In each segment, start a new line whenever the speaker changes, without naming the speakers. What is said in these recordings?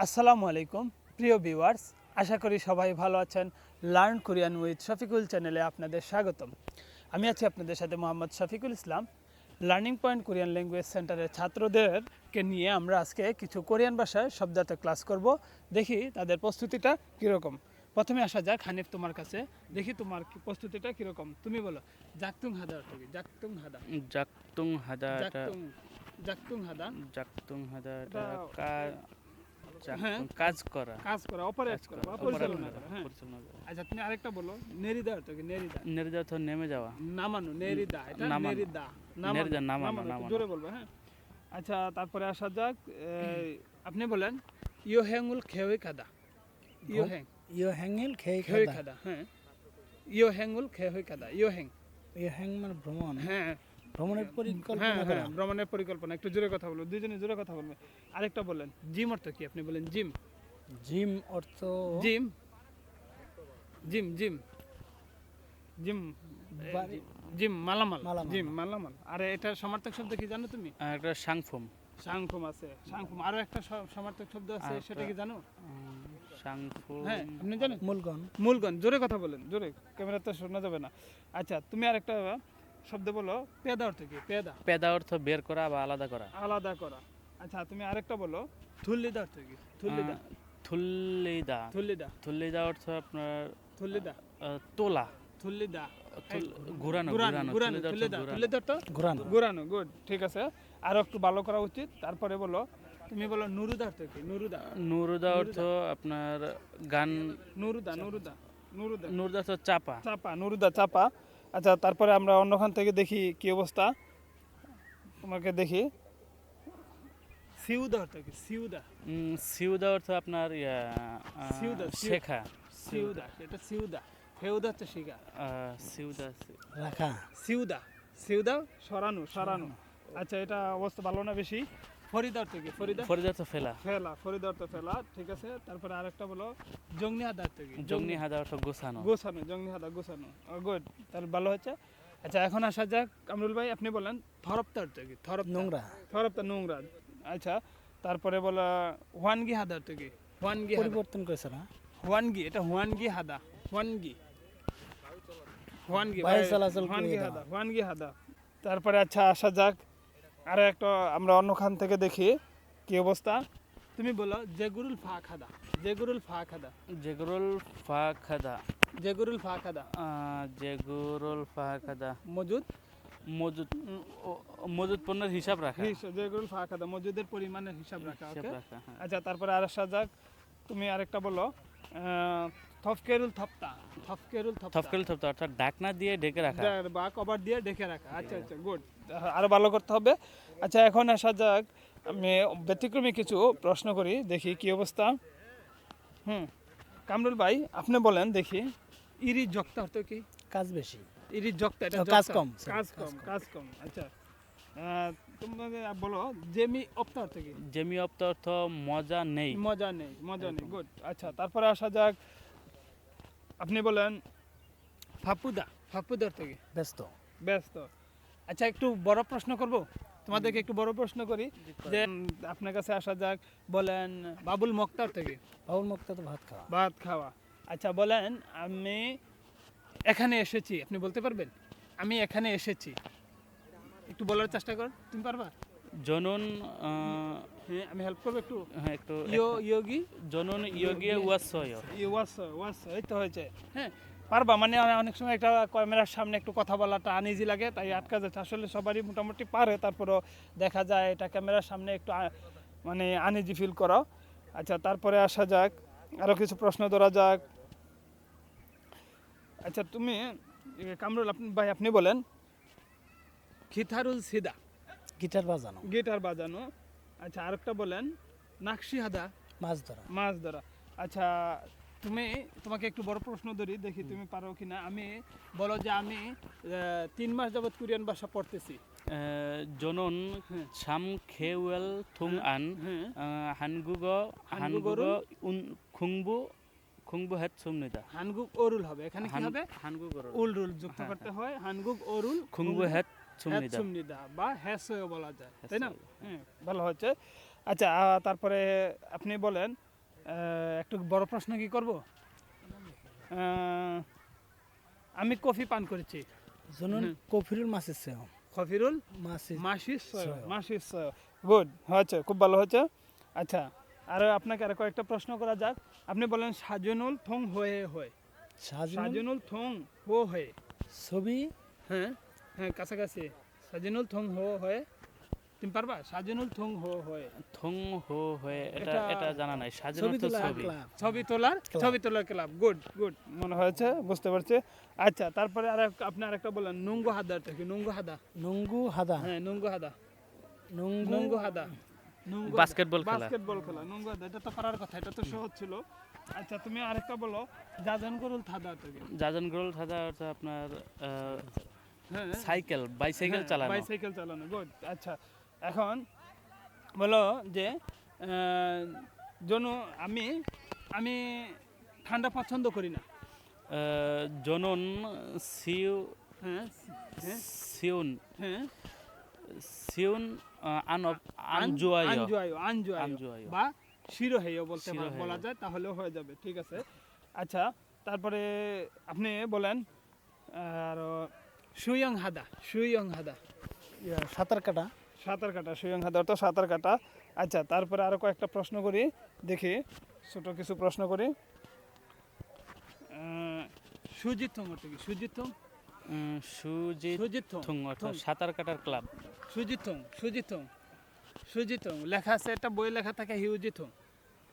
আসসালামু আলাইকুম প্রিয় ভিউয়ার্স, আশা করি সবাই ভালো আছেন। লার্ন কোরিয়ান উইথ শফিকুল চ্যানেলে আপনাদের স্বাগতম। আমি আছি আপনাদের সাথে Mohammad Shafiqul Islam. Learning point Korean language সেন্টারের ছাত্রদেরকে নিয়ে আমরা আজকে কিছু কোরিয়ান ভাষায় শব্দার্থ ক্লাস করব। দেখি তাদের প্রস্তুতিটা কীরকম। প্রথমে আসা যাক হানিফ, তোমার কাছে। দেখি তোমার প্রস্তুতিটা কীরকম। তুমি বলো জাকতুং হাদা অর্থ কি? জাকতুং হাদা,
জাকতুং হাদা,
জাকতুং হাদা,
জাকতুং হাদা
হ্যাঁ,
কাজ করা,
কাজ করা, অপারেট করা বা পরিচালনা করা। হ্যাঁ, আচ্ছা, তুমি আরেকটা বলো নেরিদা অর্থ কি? নেরিদা,
নেরিদা অর্থ নেমে যাওয়া,
নামানো। নেরিদা, এটা নেরিদা,
নেরিদা নামানো,
নামানো, জোরে বলবে। হ্যাঁ, আচ্ছা, তারপরে আসা যাক, আপনি বলেন ইয়ো হ্যাঙ্গুল খেয়ে খাদা। ইয়ো হ্যাং,
ইয়ো হ্যাঙ্গেল খেয়ে
খাদা। হ্যাঁ, ইয়ো হ্যাঙ্গুল খেয়ে খাদা। ইয়ো হ্যাং,
ইয়ো হ্যাং মানে ভ্রমণ।
হ্যাঁ,
ভ্রমণের পরিকল্পনা করা।
ভ্রমণের পরিকল্পনা। একটু জোরে কথা বলবো, দুইজনে জোরে কথা বলবে। আরেকটা বলেন জিম অর্থ কি? আপনি বলেন জিম।
জিম অর্থ
gym, gym, gym, gym, gym মালামাল। জিম মালামাল। আর এটার সমার্থক শব্দ কি জানো তুমি?
একটা সাংফুম,
সাংফুম আছে, সাংফুম। আরো একটা সমার্থক শব্দ আছে, সেটা কি জানো?
সাংফুম।
হ্যাঁ, আপনি জানেন?
মূলগণ।
মূলগণ। জোরে কথা বলেন, জোরে, ক্যামেরাতে শোনা যাবে না। আচ্ছা, তুমি আরেকটা শব্দ বলো পেদা অর্থ কি? পেদা,
পেদা অর্থ বের করা বা আলাদা করা,
আলাদা করা। আচ্ছা, তুমি আরেকটা বলো থুল্লিদা অর্থ কি? থুল্লিদা,
থুল্লিদা,
থুল্লিদা,
থুল্লিদা অর্থ আপনার
থুল্লিদা,
তোলা,
থুল্লিদা,
ঘুরানো,
ঘুরানো, থুল্লিদা, থুল্লিদা তো
ঘোরানো।
ঘুরানো। গুড, ঠিক আছে। আরো একটু ভালো করা উচিত। তারপরে বলো, তুমি বলো নুরুদা অর্থ কি? নুরুদা,
নুরুদা অর্থ আপনার গান,
নুরুদা, নুরুদা, নুরুদা,
নুরুদা অর্থ চাপা,
চাপা, নুরুদা চাপা। আচ্ছা, তারপরে আমরা অন্যখান থেকে দেখি কি অবস্থা। তোমাকে দেখি সিউদা অর্থ কি? সিউদা,
সিউদা অর্থ আপনার
সিউদা,
শেখা,
সিউদা, এটা সিউদা। ফেউদা হচ্ছে শিখা।
সিউদা
রাখা।
সিউদা, সিউদা সরানো, সরানো। আচ্ছা, এটা অবস্থা ভালো না বেশি। ফরিদা অর্থ কি? ফরিদা,
ফরিদা অর্থ ফেলা,
ফেলা, ফরিদা অর্থ ফেলা। ঠিক আছে। তারপরে আরেকটা বলো জংনি হাদা অর্থ কি?
জংনি হাদা অর্থ গোছানো,
গোছানো, জংনি হাদা গোছানো। গুড, তাহলে ভালো হচ্ছে। আচ্ছা, এখন আসা যাক কামরুল ভাই, আপনি বলেন থরপ্তা অর্থ কি? থরপ্তা,
নোংরা।
থরপ্তা, নোংরা। আচ্ছা, তারপরে বলা হুয়ানগি হাদা অর্থ কি? হুয়ানগি হাদা,
পরিবর্তন করেছে না?
হুয়ানগি, এটা হুয়ানগি হাদা, হুয়ানগি, হুয়ানগি,
বায়ু চলাচল
হুয়ানগি
করিয়ে
হাদা, হুয়ানগি হাদা। তারপরে আচ্ছা আসা যাক আরো একটা, আমরা অন্যখান থেকে দেখি কি অবস্থা। তুমি বলো জেগুরুল ফা খাদা। জেগুরুল ফা খাদা,
জেগরুল ফা খাদা,
জেগুরুল ফা খাদা।
জেগুরুল ফা খাদা
মজুদ,
মজুদ, মজুদ পণ্যের হিসাব রাখা,
জেগুরুল ফা খাদা, মজুদের পরিমাণের হিসাব রাখা।
হিসাব
ওকে,
রাখা, হ্যাঁ।
আচ্ছা, তারপরে আর আসা যাক, তুমি আরেকটা বলো থফকেরুল থপ্তা। থফকেরুল থপ্তা,
থপকেল থপতা অর্থাৎ ঢাকনা দিয়ে ঢেকে রাখা,
বা কভার দিয়ে ঢেকে রাখা। আচ্ছা, আচ্ছা, গুড, আরো ভালো করতে হবে। আচ্ছা, এখন আসা যাক, আমি ব্যতিক্রমী কিছু প্রশ্ন করি, দেখি কি অবস্থা। কামরুল ভাই, আপনি বলেন দেখি ইরি জক্তা অর্থ কি?
কাজ বেশি।
ইরি জক্তা, এটা
কাজ
জক্তা।
কম,
কাজ কম, কাজ কম। আচ্ছা, তোমাকে বলো জেমি অপ্তা অর্থ কি?
জেমি অপ্ত অর্থ মজা নেই,
মজা নেই, মজা নেই। গুড। আচ্ছা, তারপরে আসা যাক, আপনি বলেন ফাপুদা। ফাপুদা অর্থ কি?
ব্যস্ত।
ব্যস্ত। আচ্ছা, একটু বড় প্রশ্ন করব, তোমাদেরকে একটু বড় প্রশ্ন করি, যে আপনার কাছে আসা যাক, বলেন বাবুল মক্তা অর্থ কি?
বাবুল মুক্তা তো ভাত খাওয়া।
ভাত খাওয়া। আচ্ছা, বলেন আমি এখানে এসেছি। আপনি বলতে পারবেন আমি এখানে এসেছি? একটু বলার চেষ্টা কর, তুমি পারবা?
জনন,
হ্যাঁ, আমি হেল্প করবো একটু।
হ্যাঁ, একটু
ইয়োগি,
জনন ইয়োগিয়ে ওয়াসয়,
এই তো হয়েছে। হ্যাঁ, পারবা। মানে অনেক সময় একটা ক্যামেরার সামনে একটু কথা বলাটা আনইজি লাগে, তাই আটকা যাচ্ছে। আসলে সবারই মোটামুটি পারে, তারপরও দেখা যায় এটা ক্যামেরার সামনে একটু মানে আনইজি ফিল করো। আচ্ছা, তারপরে আসা যাক, আরও কিছু প্রশ্ন ধরা যাক। আচ্ছা, তুমি কামরুল ভাই, আপনি বলেন খিথারুল সিদা।
গিটার বাজানো।
গিটার বাজানো। আচ্ছা, আরেকটা বলেন নাকশি হাদা।
মাছ ধরা।
মাছ ধরা। আচ্ছা, তোমাকে একটু বড় প্রশ্ন ধরি, দেখি তুমি পারো কিনা। আমি বলো যে আমি 3 মাস যাবত কোরিয়ান ভাষা পড়তেছি।
জনন ছাম খেওয়েল থুং আন হানগুগ খুংবু খুংবু হেত সুমনিদা।
হানগুগ ওরুল হবে, এখানে কি হবে?
হানগুগ
উল রুল যুক্ত করতে হয়। হানগুগ ওরুল
খুংবু হেত সুমনিদা
বা হ্যাসও বলা যায়, তাই না? হ্যাঁ, ভালো হচ্ছে। আচ্ছা, তারপরে আপনি বলেন একটু বড় প্রশ্ন কি করব? আমি কফি পান করেছি।
জনুন কফিরুল মাসিস সেও
কফিরুল
মাসিস
মাসিস
সয়।
মাসিস গুড হয়েছে, খুব ভালো হয়েছে। আচ্ছা, আর আপনাকে আর কয়েকটা প্রশ্ন করা যাক। আপনি বলেন সাজনুল থং হয়ে হয়।
সাজনুল
সাজনুল থং হো হয়ে।
ছবি
হ্যাঁ হ্যাঁ, কাছাকাছি। সাজনুল থং হো হয়ে, তুমি পারবা? সাজনুল থং হো হয়ে,
থং হো হয়ে, এটা
এটা-
এটা জানা নাই। সাজানো
ছবি
তো
তোলা
ছবি।
ক্লাব
ছবি তোলার ক্লাব। গুড গুড, মনে হয়েছে, বুঝতে পারছি। আচ্ছা, তারপরে আপনি আরেকটা বলেন নুঙ্গু হাদাটা কি? নুঙ্গু হাদা।
নঙ্গু হাদা
হ্যাঁ, নুঙ্গু হাদা।
নঙ্গু
নুঙ্গু হাদা। নুঙ্গু
বাস্কেটবল খেলা।
বাস্কেটবল খেলা, নুঙ্গু হাদা। এটা তো পারার কথা, এটা তো সহজ ছিল। আচ্ছা, তুমি আরেকটা বলো জাজান গরুল থাদাটা কি?
জাজন গ্রোল থাকা হচ্ছে আপনার
হ্যাঁ,
সাইকেল, বাইসাইকেল চালানো।
বাইসাইকেল চালানো। গুড। আচ্ছা, এখন বলো যে জনু আমি আমি ঠান্ডা পছন্দ করি না।
জনন সিউ
হ্যাঁ হ্যাঁ
সিউন
হ্যাঁ,
সিউন আনজুয়ায়
আনজুয়ায় বা শিরোহেয় বলতে
শিরোহেয়।
বলা যায়, তাহলেও হয়ে যাবে। ঠিক আছে। আচ্ছা, তারপরে আপনি বলেন আর সুয়ং হাদা। সুয়ং হাদা,
সাঁতার কাটা
সাঁতার কাটা। সুয়ং হাদা তো সাঁতার কাটা। আচ্ছা, তারপরে আরো কয়েকটা প্রশ্ন করি, দেখি ছোট কিছু প্রশ্ন করি। সুজিথং অর্থ কি? সুজিথং
সুজিথং অর্থাৎ সাঁতার কাটার ক্লাব।
সুজিথং সুজিথং সুজিথং লেখা আছে, একটা বই লেখা থাকে হিউজিথং।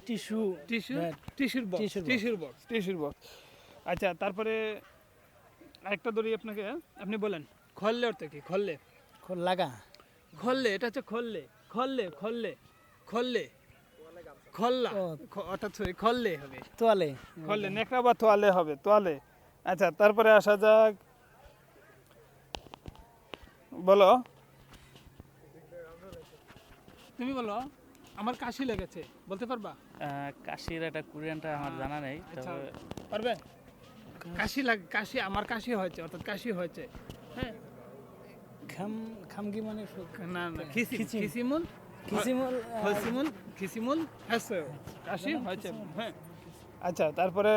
টিস্যু
টিস্যু
ব্যাগ,
টিস্যুর বক্স,
টিস্যুর box।
টিস্যুর বক্স। আচ্ছা, তারপরে আরেকটা ধরি আপনাকে, আপনি বলেন খল্লে অর্থ কি? খল্লে
লাগা
খল্লে, এটা হচ্ছে খল্লে খল্লে খল্লে খল্লে খল্লা,
ও।
অর্থাৎ খল্লে হবে।
তোয়ালে
খল্লে নেকড়া বা তোয়ালে হবে, তোয়ালে। আচ্ছা, তারপরে আসা যাক, বলো, তুমি বলো আমার কাশি লেগেছে, বলতে পারবা?
কাশির এটা কোরিয়ানটা আমার জানা নেই,
আচ্ছা,
তবে
পারবে? কাশি, আমার কাশি হয়েছে, অর্থাৎ কাশি হয়েছে। হ্যাঁ,
খামগি মানে
না না, খিসিমুল
কিসিমল
হসিমুল খিসিমুল হ্যাঁ, কাশি হয়েছে। হ্যাঁ, আচ্ছা, তারপরে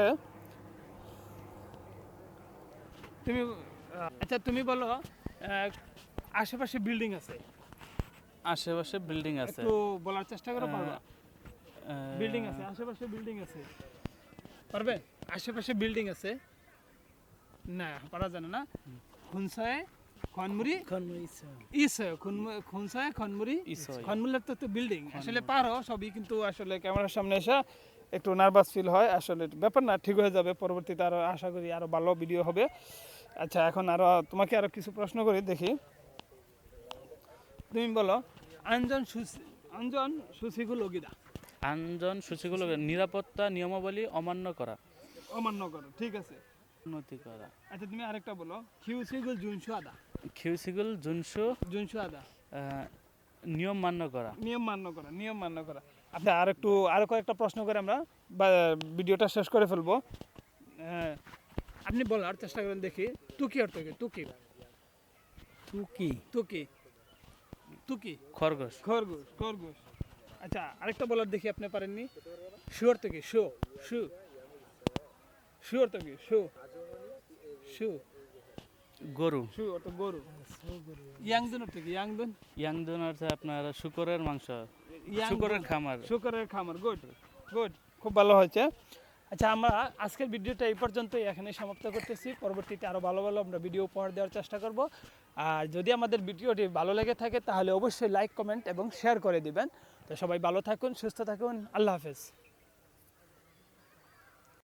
তুমি আচ্ছা, তুমি বলো আশেপাশে বিল্ডিং আছে,
আশেপাশে বিল্ডিং আছে।
একটু বলার চেষ্টা করো, পারবা? বিল্ডিং আছে, আশেপাশে বিল্ডিং আছে, পারবে? আশেপাশে বিল্ডিং আছে, না পারা জানে না। খুনসায় খনমুড়ি ইসয়, খুনসায় খনমুড়ি
ইসয়।
খনমুলের তো বিল্ডিং আসলে পারো সবই, কিন্তু আসলে ক্যামেরার সামনে এসে একটু নার্ভাস ফিল হয়। আসলে ব্যাপার না, ঠিক হয়ে যাবে। পরবর্তীতে আরো আশা করি আরো ভালো ভিডিও হবে। আচ্ছা, এখন আরো তোমাকে আরো কিছু প্রশ্ন করি, দেখি। তুমি বলো আঞ্জন সুশিগুল অগিদা।
আঞ্জন সূচিগুলো নিরাপত্তা নিয়মাবলী অমান্য করা,
অমান্য করো। ঠিক আছে।
উন্নতি করা।
আচ্ছা, তুমি আরেকটা বলো খিউসিগুল জুনসু আদা।
খিউসিগুল
জুনসু আদা,
নিয়ম মান্য করা।
নিয়ম মান্য করা, নিয়ম মান্য করা। আচ্ছা, আরো কয়েকটা প্রশ্ন করে আমরা ভিডিওটা শেষ করে ফেলবো। আপনি বলার চেষ্টা করেন, দেখি। তুকি অর্থ কি? তুকি
তুকি
তুকি তুকি
খরগোশ।
খরগোশ, খরগোশ। আচ্ছা, আরেকটা বলার দেখি, আপনি পারেননি। শু অর্থ কি? শু শু শু অর্থ কি? শু শু
গরু।
শু অর্থ গরু। ইয়াংদুন অর্থ কি? ইয়াংদুন
ইয়াংদুন অর্থে আপনার শুকরের মাংস,
ইয়াংদুন,
শুকরের খামার।
শুকরের খামার। গুড গুড, খুব ভালো হয়েছে। আচ্ছা, আমরা আজকের ভিডিওটা এই পর্যন্তই এখানে সমাপ্ত করতেছি। পরবর্তীতে আরও ভালো ভালো আমরা ভিডিও উপহার দেওয়ার চেষ্টা করব। আর যদি আমাদের ভিডিওটি ভালো লেগে থাকে তাহলে অবশ্যই লাইক, কমেন্ট এবং শেয়ার করে দিবেন। তো সবাই ভালো থাকুন, সুস্থ থাকুন। আল্লাহ হাফেজ।